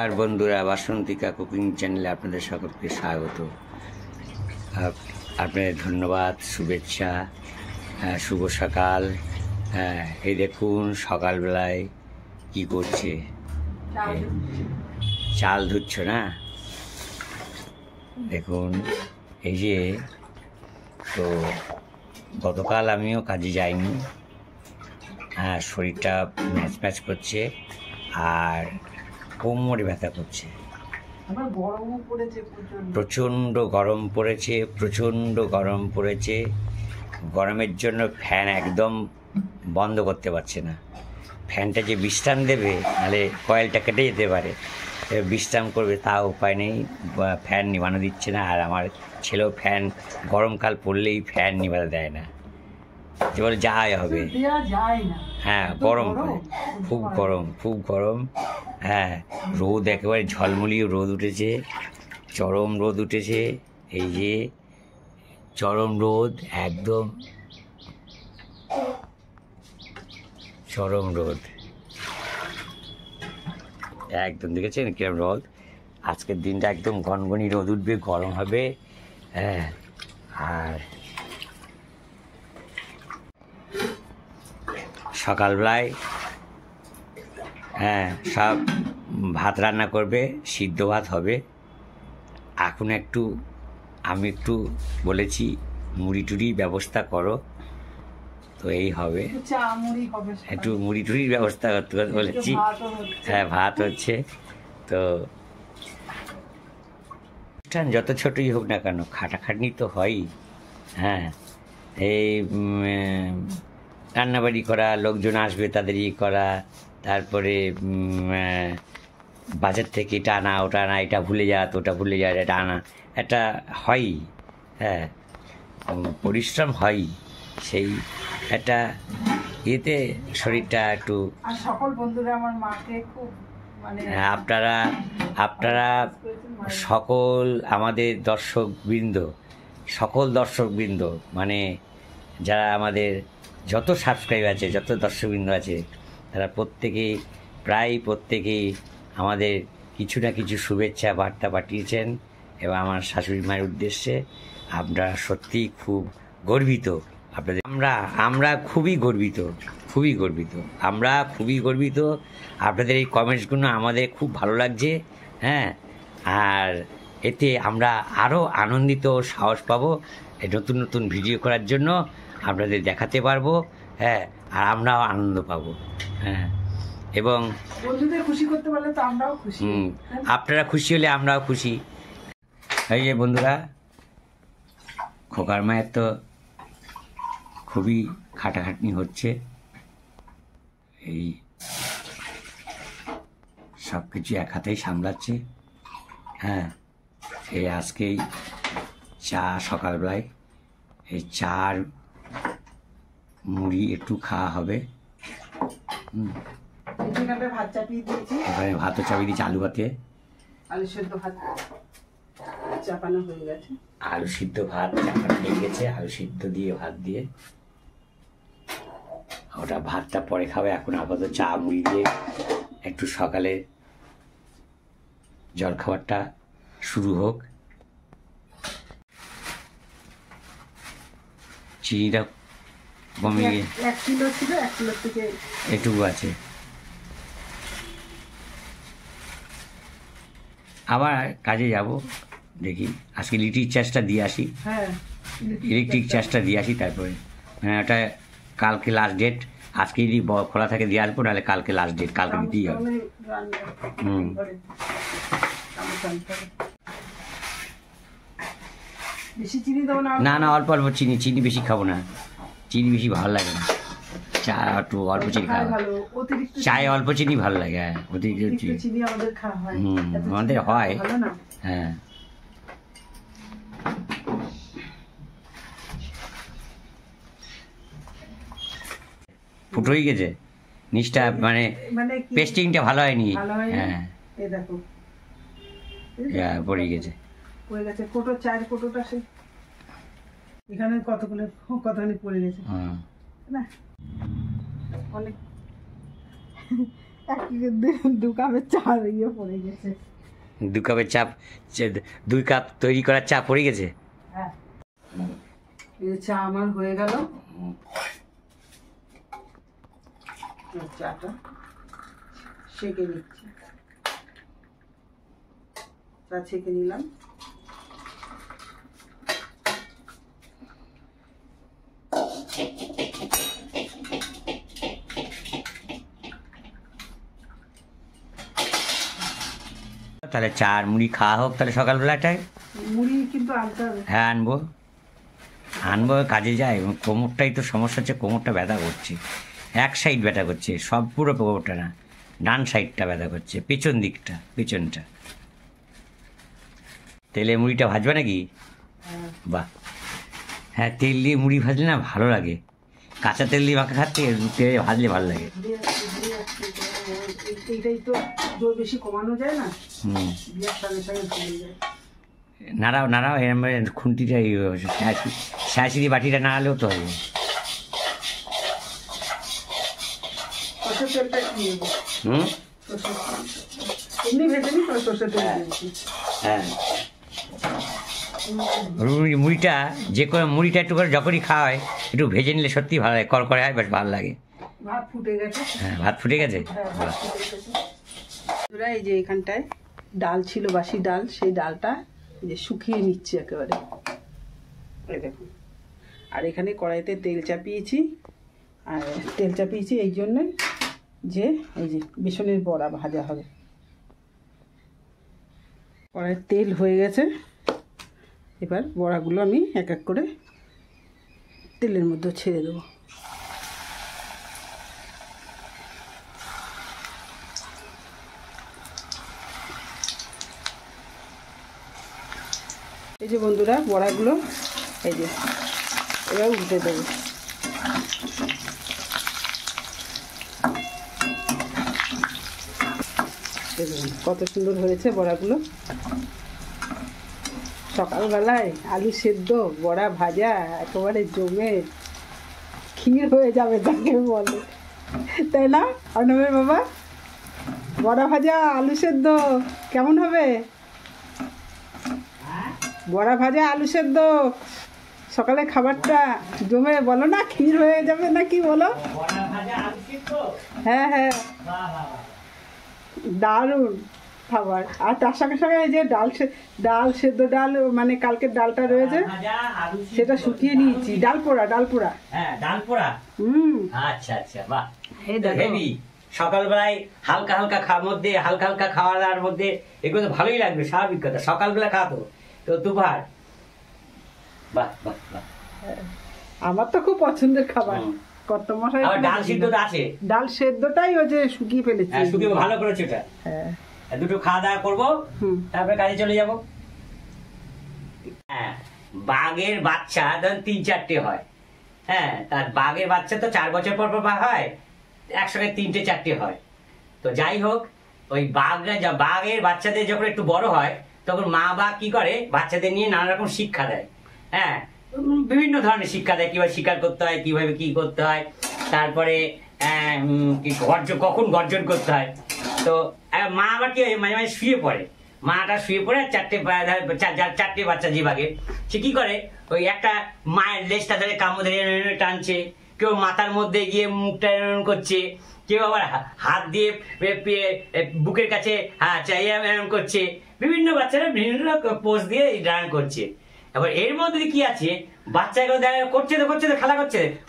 নমস্কার বন্ধুরা, বাসন্তিকা কুকিং চ্যানেলে আপনাদের সকলকে স্বাগত। আপনাদের ধন্যবাদ, শুভেচ্ছা, শুভ সকাল। এই দেখুন সকালবেলায় কি করছে, চাল ধুচ্ছ না? দেখুন এই যে, তো গতকাল আমিও কাজে যাইনি, শরীরটা ম্যাচ ম্যাচ করছে আর কোমরে ব্যথা করছে। প্রচণ্ড গরম পড়েছে। গরমের জন্য ফ্যান একদম বন্ধ করতে পারছে না। ফ্যানটা যে বিশ্রাম দেবে, নাহলে কয়েলটা কেটে যেতে পারে, বিশ্রাম করবে তা উপায় নেই, ফ্যান নিভানো দিচ্ছে না। আর আমার ছেলেও ফ্যান গরমকাল পড়লেই ফ্যান নিভাতে দেয় না, যে বলে যাই হবে। হ্যাঁ, গরম, খুব গরম। হ্যাঁ, রোদ একেবারে ঝলমলিয়ে রোদ উঠেছে, চরম রোদ উঠেছে। এই যে চরম রোদ, একদম চরম রোদ, একদম দেখেছেন কিরম রোদ। আজকের দিনটা একদম ঘনঘনি রোদ উঠবে, গরম হবে। হ্যাঁ, আর সকালবেলায় সব ভাত রান্না করবে, সিদ্ধ ভাত হবে। এখন আমি একটু বলেছি মুড়ি টুড়ির ব্যবস্থা করো, তো এই হবে, একটু মুড়ি টুড়ির ব্যবস্থা করতে বলেছি। হ্যাঁ, ভাত হচ্ছে। তো অনুষ্ঠান যত ছোটই হোক না কেন, খাটাখাটনি তো হয়ই। হ্যাঁ, এই রান্নাবাড়ি করা, লোকজন আসবে তাদের করা, তারপরে বাজার থেকে এটা আনা ওটা আনা, এটা ভুলে যাওয়া ওটা ভুলে যাওয়া, এটা আনা, এটা হয়ই। হ্যাঁ, পরিশ্রম হয়ই, সেই একটা এতে শরীরটা একটু। সকল বন্ধুরা আমার মাকে খুব আপনারা সকল আমাদের দর্শকবৃন্দ, মানে যারা আমাদের যত সাবস্ক্রাইব আছে, যত দর্শকবৃন্দ আছে, তারা প্রায় প্রত্যেকেই আমাদের কিছু না কিছু শুভেচ্ছা বার্তা পাঠিয়েছেন, এবং আমার শাশুড়ি মায়ের উদ্দেশ্যে আমরা সত্যিই খুব গর্বিত আপনাদের। আমরা খুবই গর্বিত। আপনাদের এই কমেন্টসগুলো আমাদের খুব ভালো লাগছে। হ্যাঁ, আর এতে আমরা আরও আনন্দিত, সাহস পাবো নতুন নতুন ভিডিও করার জন্য, আপনাদের দেখাতে পারবো। হ্যাঁ, আর আমরাও আনন্দ পাবো। হ্যাঁ, এবং বন্ধুদের খুশি করতে পারলে তো আমরাও খুশি। আপনারা খুশি হলে আমরাও খুশি। এই যে বন্ধুরা, খোকার মায়ের তো খুবই খাটাখাটনি হচ্ছে, এই সব কিছু এক হাতেই সামলাচ্ছে। হ্যাঁ, এই আজকেই সকালবেলায় এই চার মুড়ি একটু খাওয়া হবে। এখানে ভাতও চাপিয়ে দিয়েছি, আলু ভাতে, আলু সেদ্ধ ভাত চাপানো হয়ে গেছে। আলু সিদ্ধ ভাত চাপানো হয়ে গেছে, আলু সিদ্ধ দিয়ে ভাত দিয়ে, ওটা ভাতটা পরে খাবে। এখন আপাতত চা মুড়ি দিয়ে একটু সকালে জলখাবারটা শুরু হোক। চিনিটা কমে গিয়ে 1 কিলো ছিল, 1 কিলো থেকে এটুকু আছে। আবার কাজে যাব, দেখি আজকে ইলেকট্রিক চার্জটা দিয়ে আসি। হ্যাঁ, ইলেকট্রিক চার্জটা দিয়ে আসি, তারপরে ওটা কালকে লাস্ট ডেট। আজকে যদি খোলা থাকে দিয়ে আসবো, নাহলে কালকে লাস্ট ডেট, কালকে দিতেই হবে। না, অল্প অল্প চিনি বেশি খাবো না, চিনি বেশি ভালো লাগে না। চা একটু অল্প চিনি খাবো, চায়ে অল্প চিনি ভালো লাগে। হ্যাঁ, অতিরিক্ত চিনি আমাদের হয়। হ্যাঁ, ফুটো হয়ে গেছে নিচটা, মানে পেস্টিংটা ভালো হয়নি। হ্যাঁ, পড়ে গেছে। চায়ের কোটোটা এখানে কতখানি পড়ে গেছে না, অনেক দু কাপের চা ইয়ে পড়ে গেছে। 2 কাপের চা, 2 কাপ তৈরি করার চা পড়ে গেছে। হ্যাঁ, এই চা আমার হয়ে গেল। চাটা ছেঁকে নিচ্ছি, চা ছেঁকে নিলাম। তাহলে চা আর মুড়ি খাওয়া হোক তাহলে সকালবেলাটায়। মুড়ি কিন্তু আনতে হবে। হ্যাঁ আনবো, কাজে যায়। কোমরটাই তো সমস্যা হচ্ছে, কোমরটা ব্যথা করছে, এক সাইড ব্যথা করছে, সব পুরো কোমরটা না, ডান সাইডটা ব্যথা করছে, পেছন দিকটা, পেছনটা। তেলে মুড়িটা ভাজবে নাকি? বাহ, হ্যাঁ তেল দিয়ে মুড়ি ভাজলে না ভালো লাগে, কাঁচা তেল দিয়ে মাখা খাচ্ছে, তেলে ভাজলে ভালো লাগে। এইটাই তো জোর বেশি কমানো যায় না। বিয়ার সঙ্গে সঙ্গে ভুলে যায়। নাড়াও নাড়াও, এরম খুন্তিটা শাঁসি বাটিটা নাড়ালেও তো হবে। সরষের তেলটা কি নেবো? এমনি ভেজে নি তো, সরষের তেল দিয়েছি। হ্যাঁ, মুড়িটা যে কোনো মুড়িটা একটু করে যখনই খাওয়া হয় একটু ভেজে নিলে সত্যি ভালো লাগে, করকরে হয়, বেশ ভালো লাগে। ভাত ফুটে গেছে। হ্যাঁ, ভাত ফুটে গেছে। এই যে এখানটায় ডাল ছিল, বাসি ডাল, সেই ডালটা এই যে শুকিয়ে নিচ্ছি একেবারে, এই দেখুন। আর এখানে কড়াইতে তেল চাপিয়েছি, আর তেল চাপিয়েছি এই জন্যে যে এই যে বেসনের বড়া ভাজা হবে। কড়াইয়ের তেল হয়ে গেছে, এবার বড়াগুলো আমি এক এক করে তেলের মধ্যে ছেড়ে দেবো। এই যে বন্ধুরা বড়াগুলো এই যে এবার উল্টে দেবো। কত সুন্দর হয়েছে বড়াগুলো। সকালবেলায় আলু সেদ্ধ, বড়া ভাজা, একেবারে জমে ক্ষীর হয়ে যাবে তাকে বলে, তাই না অর্ণবের বাবা? বড়া ভাজা আলু সেদ্ধ কেমন হবে? বড়া ভাজা আলু সেদ্ধ সকালে খাবারটা জমে, বলো না ক্ষীর হয়ে যাবে নাকি বলো? হ্যাঁ হ্যাঁ, দারুণ খাবার। আর তার সঙ্গে সঙ্গে এই যে ডাল সেদ্ধ ডাল, মানে কালকের ডালটা রয়েছে সেটা শুকিয়ে নিয়েছি, ডাল পোড়া। হ্যাঁ, ডাল পোড়া। আচ্ছা আচ্ছা, বাহ, হেভি। সকালবেলায় হালকা হালকা মধ্যে হালকা হালকা খাওয়ার মধ্যে এগুলো তো ভালোই লাগবে, স্বাভাবিক কথা। সকালবেলা খাতো তো দুপুর, বাহ বাহ বাহ। আমার তো খুব পছন্দের খাবার। কত মশাই ডাল সিদ্ধটা আছে, ডাল সেদ্ধটাই ওই যে শুকিয়ে ফেলেছি, শুকিয়ে ভালো করেছে ওটা। হ্যাঁ, দুটো খাওয়া দাওয়া করবো, তারপরে কাজে চলে যাবো। হ্যাঁ, বাঘের বাচ্চা ধরেন 3-4টে হয়। হ্যাঁ, তার বাঘের বাচ্চা তো 4 বছর পর পর হয়, একসঙ্গে 3-4টে হয়। তো যাই হোক, ওই বাঘের বাচ্চাদের যখন একটু বড় হয় তখন মা বাঘ কি করে, বাচ্চাদের নিয়ে নানা রকম শিক্ষা দেয়। হ্যাঁ, বিভিন্ন ধরনের শিক্ষা দেয়, কিভাবে শিকার করতে হয়, কিভাবে কি করতে হয়, তারপরে কখন গর্জন করতে হয়। তো মা আবার কি মাঝে মাঝে শুয়ে পড়ে, মাটা শুয়ে পড়ে, 4টে বাচ্চা যে বাঘের, সে কি করে, ওই একটা মায়ের লেজটা ধরে কামড় ধরে টানছে, কেউ মাথার মধ্যে গিয়ে মুখটা করছে, কেউ আবার হাত দিয়ে বুকের কাছে এরকম করছে। বিভিন্ন বাচ্চারা বিভিন্ন পোজ দিয়ে রান করছে। এবার এর মধ্যে কি আছে, বাচ্চাগুলো দেখা করতে খেলা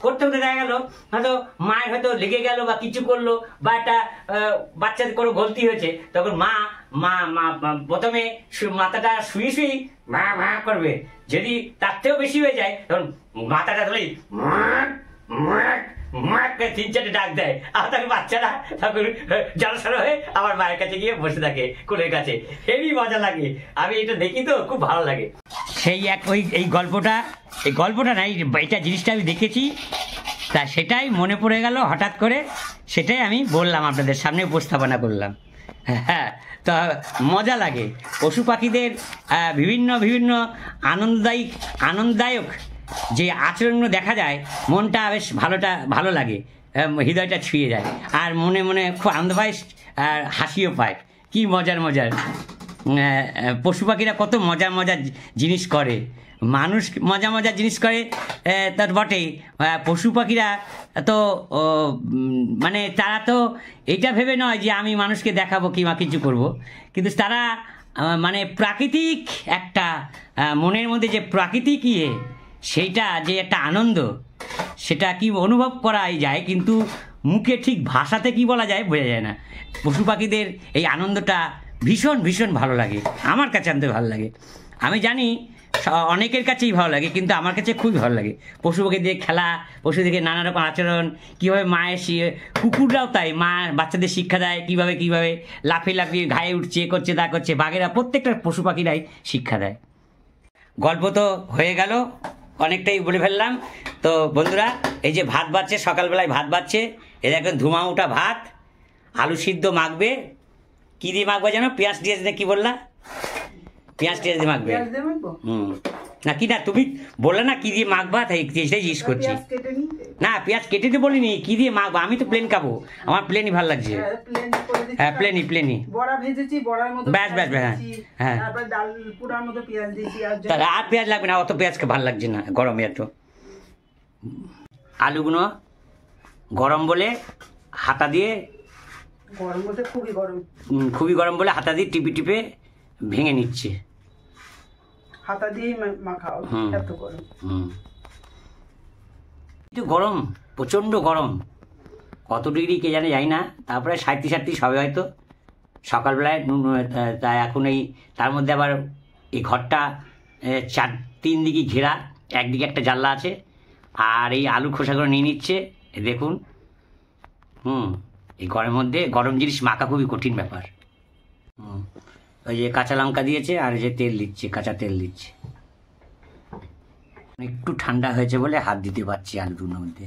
করতে দেখা গেল হয়তো মায়ের হয়তো লেগে গেল বা কিছু করলো, বা একটা বাচ্চাদের কোনো গলতি হয়েছে, তখন মা প্রথমে মাথাটা শুয়ে মা করবে। যদি তার থেকেও বেশি হয়ে যায় তখন মাথাটা ধরে 3-4টে ডাক দেয়, আর তখন বাচ্চারা তখন জড়সড় হয়ে আমার মায়ের কাছে গিয়ে বসে থাকে, কোলের কাছে। হেবি মজা লাগে, আমি এটা দেখি তো খুব ভালো লাগে। সেই এই গল্পটা নাই, এটা জিনিসটা আমি দেখেছি, তা সেটাই মনে পড়ে গেল হঠাৎ করে, সেটাই আমি বললাম, আপনাদের সামনে উপস্থাপনা করলাম। হ্যাঁ, তো মজা লাগে। পশু পাখিদের বিভিন্ন আনন্দদায়ক যে আচরণগুলো দেখা যায়, মনটা বেশ ভালো লাগে। হৃদয়টা ছুঁয়ে যায়, আর মনে মনে খুব আনন্দ পায় আর হাসিও পায়। কি মজার মজার পশু পাখিরা কত মজার মজার জিনিস করে, মানুষ মজার মজার জিনিস করে তার বটেই, পশু পাখিরা তো মানে তারা তো এটা ভেবে নয় যে আমি মানুষকে দেখাবো কিংবা কিছু করব, কিন্তু তারা মানে প্রাকৃতিক একটা মনের মধ্যে যে প্রাকৃতিক সেইটা যে একটা আনন্দ, সেটা কি অনুভব করাই যায়, কিন্তু মুখে ঠিক ভাষাতে কি বলা যায় বোঝা যায় না। পশু পাখিদের এই আনন্দটা ভীষণ ভীষণ ভালো লাগে, আমার কাছে আনতে ভালো লাগে। আমি জানি অনেকের কাছেই ভালো লাগে, কিন্তু আমার কাছে খুবই ভালো লাগে পশু পাখিদের খেলা, পশুদেরকে নানা রকম আচরণ, কীভাবে মায়ের কুকুররাও তাই, মা বাচ্চাদের শিক্ষা দেয় কীভাবে কীভাবে লাফিয়ে লাফিয়ে ঘায়ে উঠছে করছে তা করছে, বাঘেরা প্রত্যেকটা পশু পাখিরাই শিক্ষা দেয়। গল্প তো হয়ে গেল, অনেকটাই বলে ফেললাম। তো বন্ধুরা, এই যে ভাত বাড়ছে, সকালবেলায় ভাত বাড়ছে, এ দেখেন ধুমা উঠা ভাত, আলু সিদ্ধ মাখবে, কী দিয়ে মাখবে জানো? পেঁয়াজ টিয়াজ দিয়ে, কী বললা? পেঁয়াজ টিয়াজ দিয়ে মাখবে। না কি না তুমি বললে না কি দিয়ে মাখবা, তাই সেটাই জিজ্ঞেস করছি। না পেঁয়াজ কেটে তো বলিনি, কি দিয়ে মাখবা? আমি তো প্লেন খাবো, আমার প্লেনই ভালো লাগছে। হ্যাঁ প্লেনই প্লেনই, ব্যাস ব্যাস ব্যাস, হ্যাঁ আর পেঁয়াজ লাগবে না, অত পেঁয়াজকে ভালো লাগছে না গরমে। এত আলুগুলো গরম বলে হাতা দিয়ে, খুবই গরম বলে হাতা দিয়ে টিপে টিপে ভেঙে নিচ্ছে, হাতা দিয়ে মাখাও, এত গরম। একটু গরম, প্রচণ্ড গরম, কত ডিগ্রি কে জানে যাই না, তারপরে 37-38 হবে হয়তো সকালবেলায়। তাই এখন এই তার মধ্যে আবার এই ঘরটা 3 দিকে ঘেরা, একদিকে একটা জানলা আছে, আর এই আলু খোসাগুলো নিয়ে নিচ্ছে দেখুন। এই গরমের মধ্যে গরম জিনিস মাখা খুবই কঠিন ব্যাপার। ওই যে কাঁচা লঙ্কা দিয়েছে, আর যে তেল দিচ্ছে, কাঁচা তেল দিচ্ছে। একটু ঠান্ডা হয়েছে বলে হাত দিতে পারছি আলুর মধ্যে,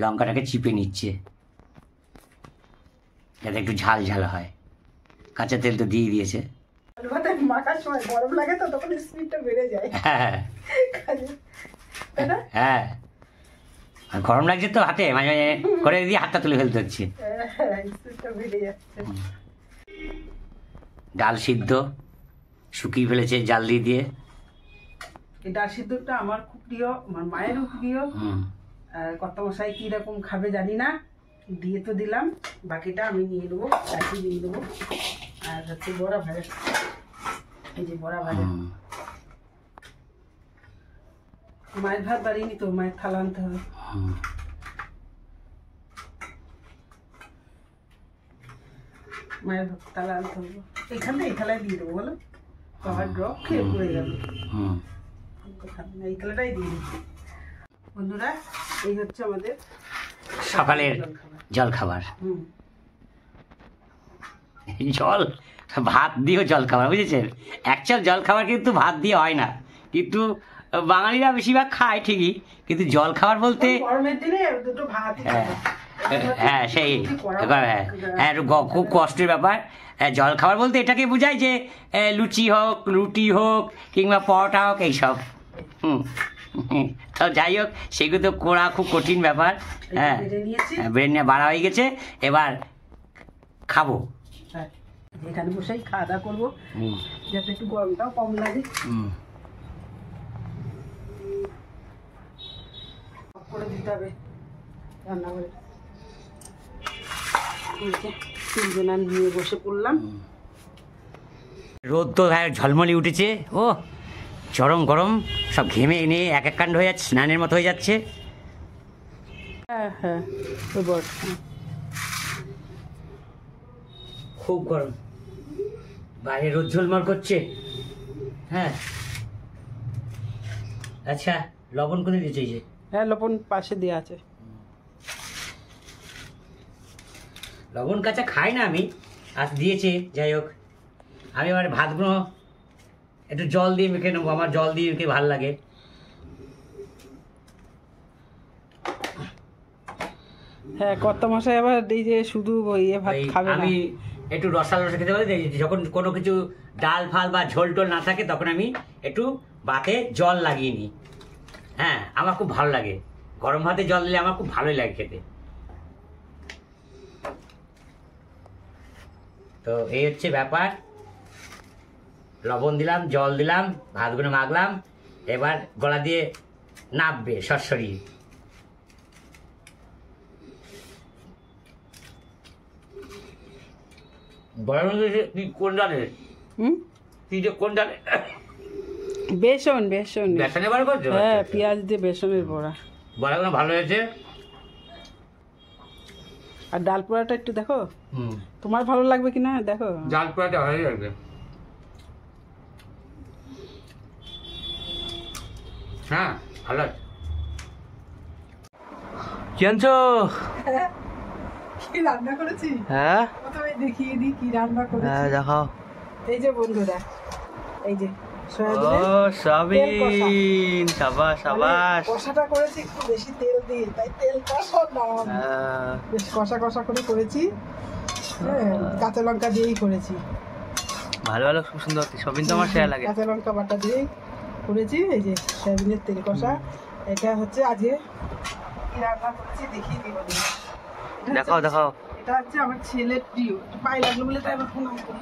লঙ্কাটাকে চিপে নিচ্ছে যাতে একটু ঝাল ঝাল হয়। কাঁচা তেল তো দিয়ে দিয়েছে। হ্যাঁ গরম লাগছে তো হাতে, মাঝে মাঝে করে দিয়ে হাতটা তুলে ফেলতে হচ্ছে। ডাল সিদ্ধ শুকিয়ে ফেলেছে জাল দিয়ে দিয়ে। এই ডাল সিদ্ধটা আমার খুব প্রিয়, আমার মায়েরও প্রিয়। কর্তামশাই কিরকম খাবে জানি না, দিয়ে তো দিলাম, বাকিটা আমি নিয়ে নেবো, চাষি নিয়ে নেবো। আর হচ্ছে বড়া ভাজা, এই যে বড়া ভাজা। মায়ের ভাত বাড়িনি তো, মায়ের থালা আনতে হবে। মায়ের থালা আনতে হবে, এখানে এই থালায় দিয়ে দেবো বলো, বাবার ড্রপ খেয়ে পড়ে গেল, এই থালাটাই দিয়ে দিচ্ছি। বন্ধুরা, এই হচ্ছে আমাদের সকালের জল খাবার। জল ভাত দিয়েও জল খাবার, বুঝেছেন? অ্যাকচুয়াল জল খাবার কিন্তু ভাত দিয়ে হয় না, কিন্তু বাঙালিরা বেশিরভাগ খায় ঠিকই, কিন্তু জল খাবার বলতে গরমের দিনে দুটো ভাত, হ্যাঁ সেই হ্যাঁ খুব কষ্টের ব্যাপার। জল খাবার বলতে এটাকে বোঝায় যে লুচি হোক, রুটি হোক, কিংবা পরোটা হোক, এইসব। তো যাই হোক, সেগুলো তো করা খুব কঠিন ব্যাপার। হ্যাঁ ব্রেন নিয়ে বাড়া হয়ে গেছে, এবার খাবো। এখানে বসেই খাওয়া দাওয়া করবো, যাতে একটু গরমটাও কম লাগে। করে দিতে হবে রান্না করে। তিনজন নিয়ে বসে পড়লাম। রোদ তো ঝলমলি উঠেছে, ও চরম গরম, সব ঘেমে এনে এক এক কাণ্ড হয়ে যাচ্ছে, স্নানের মতো হয়ে যাচ্ছে। হ্যাঁ হ্যাঁ খুব গরম, বাইরে রোদ ঝলমল করছে। হ্যাঁ আচ্ছা, লবণ কোথায় দিয়েছে? এই যে হ্যাঁ লবণ পাশে দেওয়া আছে। লবণ কাঁচা খাই না আমি, আজ দিয়েছে। যাই হোক, আমি এবার ভাতগুলো একটু জল দিয়ে মেখে নেবো, আমার জল দিয়ে মেখে ভালো লাগে। হ্যাঁ কর্তামশাই আবার এই যে শুধু ইয়ে ভাত খাবে না, আমি একটু রসা রসা খেতে পারি। যখন কোনো কিছু ডাল ফাল বা ঝোল টোল না থাকে, তখন আমি একটু ভাতে জল লাগিয়ে নিই। হ্যাঁ আমার খুব ভালো লাগে, গরম ভাতে জল দিলে আমার খুব ভালোই লাগে খেতে। তো এই হচ্ছে ব্যাপার। লবণ দিলাম, জল দিলাম, ভাতগুলো মাখলাম, এবার গলা দিয়ে নাববে সরসরি। কোন ডালে কোন ডালে বেসন বেসন বেসনে বড়া করছো? হ্যাঁ, পেঁয়াজ দিয়ে বেসনের বড়া। বড়াগুলো ভালো হয়েছে। আর ডাল পোড়াটা একটু দেখো, তোমার ভালো লাগবে কিনা দেখো। ডাল পোড়াটা ভালো লাগবে। হ্যাঁ ভালো আছে। কি আনছো? কি রান্না করেছি হ্যাঁ প্রথমে দেখিয়ে দিই কি রান্না করেছি। হ্যাঁ দেখাও। এই যে বন্ধুরা, এই যে ও সয়াবিন, সাবাস সাবাস। কষাটা করেছি একটু বেশি তেল দিয়ে, তাই তেলটা সব নামাবো। বেশ কষা কষা করে করেছি, হ্যাঁ, কাঁচা লঙ্কা দিয়েই করেছি। ভালো ভালো, খুব সুন্দর। সয়াবিন তো আমার সেরা লাগে। কাঁচা লঙ্কা বাটা দিয়েই করেছি। এই যে সয়াবিনের তেল কষা। এটা হচ্ছে আজকে কি রান্না করেছি দেখিয়ে দিব। দেখাও দেখাও। এটা হচ্ছে আমার ছেলের প্রিয়, পায়ে লাগলো বলে তাই আমার ফোন করি।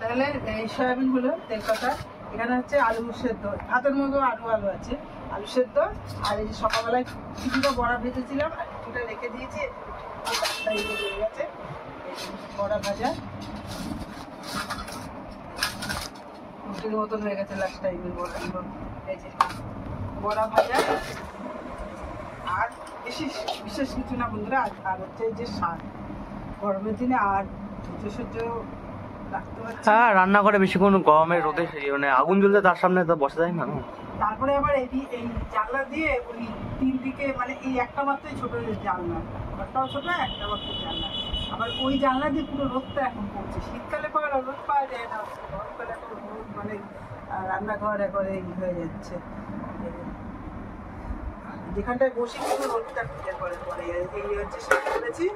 তাহলে এই সয়াবিন হলো তেল কষা। এখানে হচ্ছে আলু সেদ্ধ, ভাতের মতো আলু আছে, আলু সেদ্ধ। আর এই যে সকালবেলায় কিছুটা বড়া ভেজেছিলাম আর কিছুটা রেখে দিয়েছি, তাই হয়ে গেছে বড়া ভাজা। রুটির মতন হয়ে গেছে লাস্ট টাইমের বড়াগুলো। এই যে বড়া ভাজা, আর বিশেষ কিছু না বন্ধুরা। আর হচ্ছে এই যে শাক, গরমের দিনে আর সহ্য রাখতে পারছি। হ্যাঁ, রান্না করে বেশিক্ষণ গরমের রোদে মানে আগুন জ্বলতে তার সামনে তো বসা যায় না। তারপরে আবার এই জানলা দিয়ে ওই 3 দিকে, মানে এই একটা মাত্রই ছোট জানলা, ঘরটাও ছোট, একটা মাত্র জানলা। আবার ওই জানলা দিয়ে পুরো রোদটা এখন পড়ছে। শীতকালে পরে রোদ পাওয়া যায় না, গরমকালে এখন রোদ, মানে রান্নাঘর একবারে হয়ে যাচ্ছে। যেখানটায় বসি কিন্তু রোদটা ঢুকে পড়ে পরে। এই হচ্ছে শাক করেছি,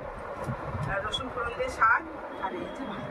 রসুন ফোড়ন দিয়ে শাক, আর এই হচ্ছে ভাত।